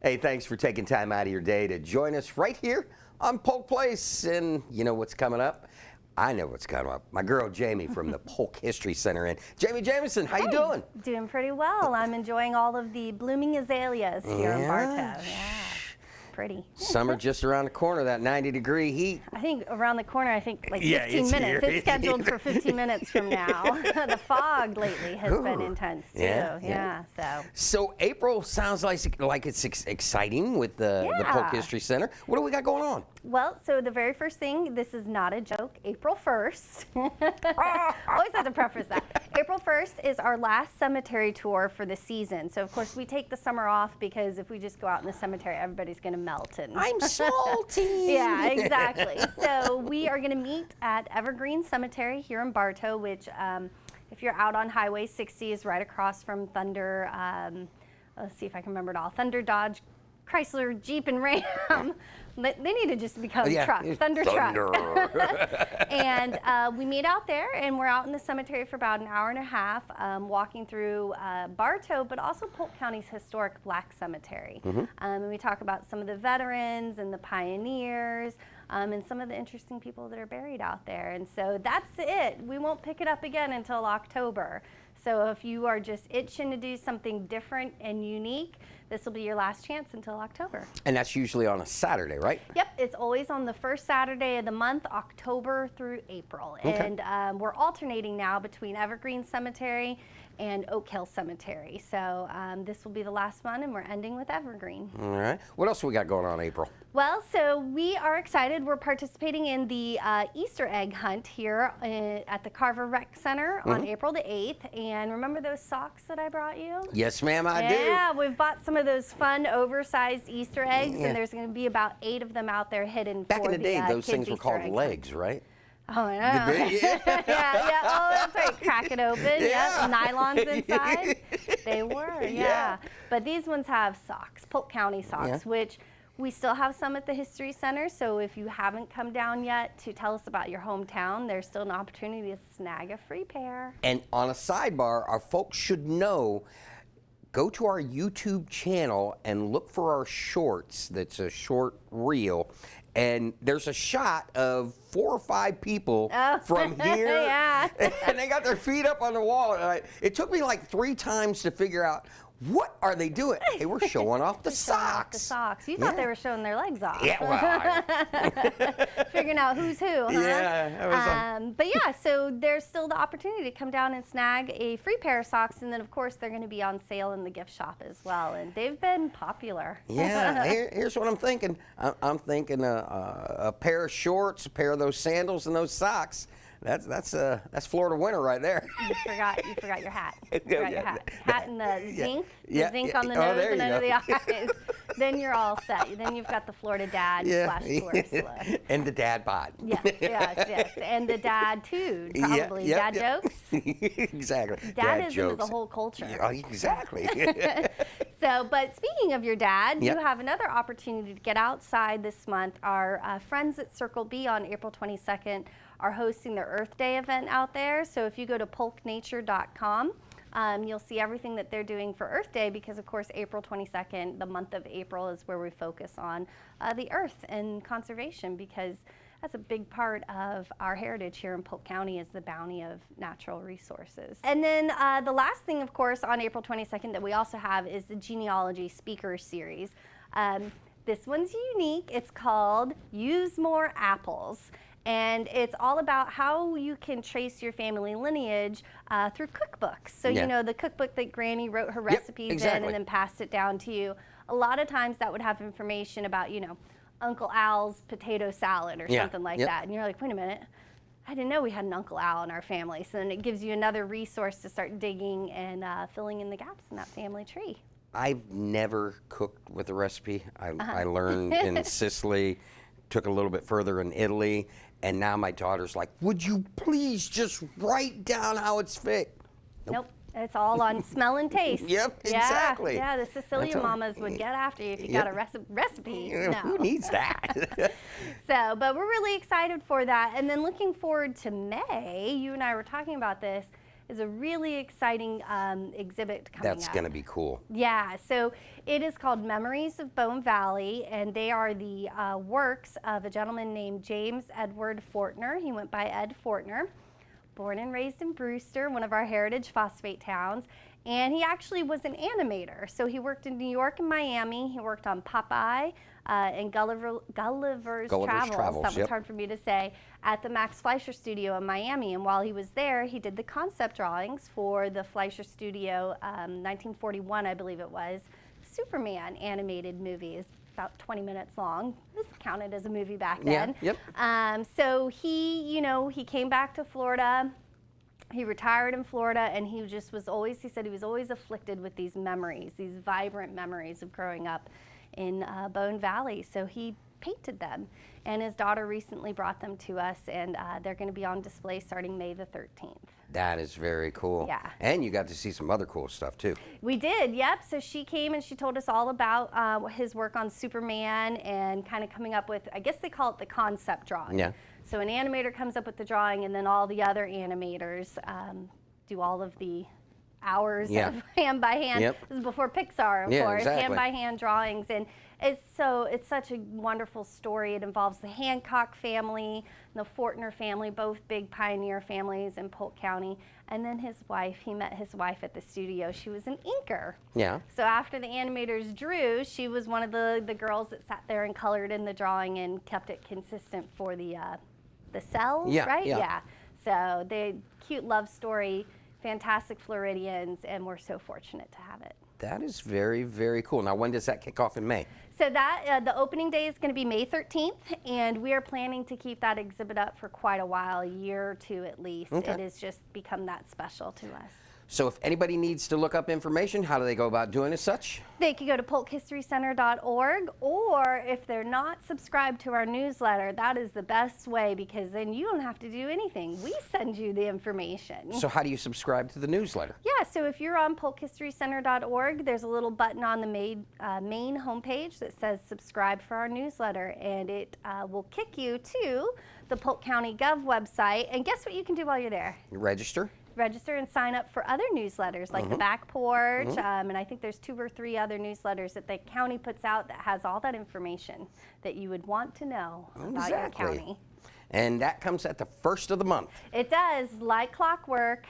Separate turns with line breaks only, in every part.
Hey, thanks for taking time out of your day to join us right here on Polk Place. And you know what's coming up? I know what's coming up. My girl Jamie from the Polk History Center. And Jamie Jamison, how you doing?
Doing pretty well. I'm enjoying all of the blooming azaleas here in Bartow. Yeah, pretty.
Summer just around the corner, that 90-degree heat.
I think around the corner, I think like 15
it's
minutes.
here.
It's scheduled for 15 minutes from now. The fog lately has been intense too. Yeah.
So April sounds like it's exciting with the Polk History Center. What do we got going on?
Well, so the very first thing, this is not a joke, April 1st. Always have to preface that. April 1st is our last cemetery tour for the season. So of course we take the summer off because if we just go out in the cemetery, everybody's going to melt. And
I'm salty.
Yeah, exactly. So we are going to meet at Evergreen Cemetery here in Bartow, which if you're out on Highway 60 is right across from Thunder, let's see if I can remember it all, Thunder, Dodge, Chrysler, Jeep, and Ram. They need to just become truck, Thunder Truck. And we meet out there, and we're out in the cemetery for about an hour and a half, walking through Bartow, but also Polk County's historic Black Cemetery. And we talk about some of the veterans and the pioneers, and some of the interesting people that are buried out there. And so that's it. We won't pick it up again until October. So if you are just itching to do something different and unique, this will be your last chance until October.
And that's usually on a Saturday, right?
Yep, it's always on the first Saturday of the month, October through April.
Okay.
And we're alternating now between Evergreen Cemetery and Oak Hill Cemetery. So this will be the last one, and we're ending with Evergreen.
All right. What else we got going on, April?
Well, so we are excited. We're participating in the Easter egg hunt here at the Carver Rec Center on April the 8th. And remember those socks that I brought you?
Yes, ma'am, I do.
Yeah, we've bought some of those fun, oversized Easter eggs, and there's going to be about 8 of them out there hidden
Back
for
in the day, those
kids'
things were
Easter
called
egg
legs, right?
Oh, I know. Yeah. Oh, that's right. Crack it open. Yeah. Nylons inside. They were, yeah. But these ones have socks, Polk County socks, which we still have some at the History Center. So if you haven't come down yet to tell us about your hometown, there's still an opportunity to snag a free pair.
And on a sidebar, our folks should know, go to our YouTube channel and look for our shorts. That's a short reel. And there's a shot of 4 or 5 people from here, and they got their feet up on the wall. And it took me like 3 times to figure out, what are they doing? They were showing off the socks.
The socks. You thought they were showing their legs off.
Yeah, well.
Figuring out who's who, huh?
Yeah.
But yeah, so there's still the opportunity to come down and snag a free pair of socks, and then of course they're going to be on sale in the gift shop as well, and they've been popular.
Yeah, here's what I'm thinking. I'm thinking a pair of shorts, a pair of those sandals, and those socks. That's Florida winter right there.
You forgot your hat. You forgot your hat. Hat and the zinc. The zinc on the nose and under the eyes. Then you're all set. Then you've got the Florida dad / tourist look.
And the dad bod.
Yes. And the dad too, probably. Dad jokes.
Exactly.
Dadism is a whole culture.
Yeah, exactly.
So, but speaking of your dad, you have another opportunity to get outside this month. Our friends at Circle B on April 22nd are hosting their Earth Day event out there. So if you go to polknature.com, you'll see everything that they're doing for Earth Day, because of course April 22nd, the month of April, is where we focus on the earth and conservation, because that's a big part of our heritage here in Polk County, is the bounty of natural resources. And then the last thing, of course, on April 22nd that we also have is the genealogy speaker series. This one's unique. It's called Use More Apples. And it's all about how you can trace your family lineage through cookbooks. So, you know, the cookbook that Granny wrote her recipes in and then passed it down to you. A lot of times that would have information about, you know, Uncle Al's potato salad or something like that. And you're like, wait a minute, I didn't know we had an Uncle Al in our family. So then it gives you another resource to start digging and filling in the gaps in that family tree.
I've never cooked with a recipe. I learned in Sicily, took a little bit further in Italy, and now my daughter's like, would you please just write down how it's fit?
Nope. It's all on smell and taste.
Yep, exactly.
Yeah, the Sicilian mamas would get after you if you got a recipe. No.
Who needs that?
So, but we're really excited for that. And then looking forward to May, you and I were talking about this. is a really exciting exhibit coming up.
That's going to be cool.
Yeah, so it is called Memories of Bone Valley, and they are the works of a gentleman named James Edward Fortner. He went by Ed Fortner, born and raised in Brewster, one of our heritage phosphate towns. And he actually was an animator. So he worked in New York and Miami. He worked on Popeye and Gulliver's Travels. That was hard for me to say, at the Max Fleischer Studio in Miami. And while he was there, he did the concept drawings for the Fleischer Studio, 1941, I believe it was, Superman animated movie. It's about 20 minutes long. It was counted as a movie back then.
Yeah, yep.
So he, you know, he came back to Florida. He retired in Florida, and he just was always, he said he was always afflicted with these memories, these vibrant memories of growing up in Bone Valley. So he painted them, and his daughter recently brought them to us, and they're going to be on display starting May the 13th.
That is very cool.
Yeah.
And you got to see some other cool stuff too.
We did, yep. So she came and she told us all about his work on Superman and kind of coming up with, I guess they call it the concept drawing.
Yeah.
So an animator comes up with the drawing, and then all the other animators do all of the hours of hand by hand.
Yep.
This is before Pixar, of course.
Exactly.
Hand by hand drawings, and it's such a wonderful story. It involves the Hancock family, the Fortner family, both big pioneer families in Polk County, and then his wife. He met his wife at the studio. She was an inker.
Yeah.
So after the animators drew, she was one of the girls that sat there and colored in the drawing and kept it consistent for the cells, right? Yeah. So the cute love story, fantastic Floridians, and we're so fortunate to have it.
That is very, very cool. Now, when does that kick off in May?
So that the opening day is going to be May 13th, and we are planning to keep that exhibit up for quite a while, a year or two at least.
Okay.
It has just become that special to us.
So if anybody needs to look up information, how do they go about doing as such?
They could go to polkhistorycenter.org, or if they're not subscribed to our newsletter, that is the best way, because then you don't have to do anything. We send you the information.
So how do you subscribe to the newsletter?
Yeah, so if you're on polkhistorycenter.org, there's a little button on the main homepage that says subscribe for our newsletter, and it will kick you to the Polk County Gov website. And guess what you can do while you're there?
You register
and sign up for other newsletters like the Back Porch, and I think there's 2 or 3 other newsletters that the county puts out that has all that information that you would want to know about your county.
And that comes at the first of the month.
It does, like clockwork.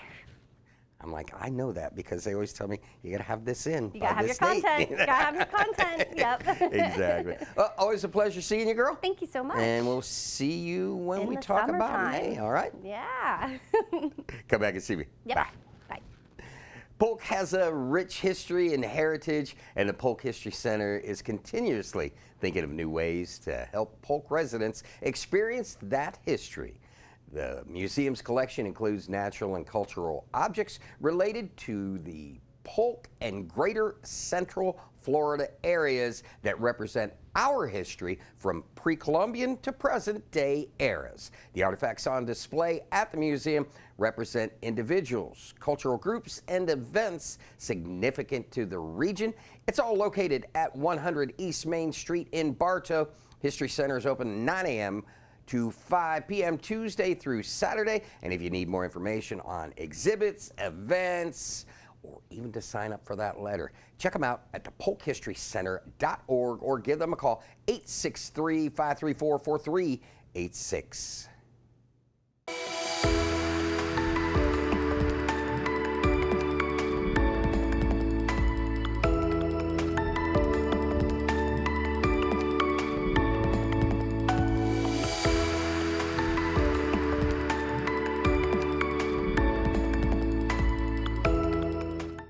I'm like, I know that because they always tell me you got to have this in.
You got to have your content. You got to have your content. Yep.
Exactly. Well, always a pleasure seeing you, girl.
Thank you so much.
And we'll see you when we talk about May, all right?
Yeah.
Come back and see me.
Yep.
Bye.
Bye.
Polk has a rich history and heritage, and the Polk History Center is continuously thinking of new ways to help Polk residents experience that history. The museum's collection includes natural and cultural objects related to the Polk and Greater Central Florida areas that represent our history from pre-Columbian to present-day eras. The artifacts on display at the museum represent individuals, cultural groups, and events significant to the region. It's all located at 100 East Main Street in Bartow. History Center is open 9 a.m. to 5 p.m. Tuesday through Saturday. And if you need more information on exhibits, events, or even to sign up for that letter, check them out at the polkhistorycenter.org or give them a call, 863-534-4386.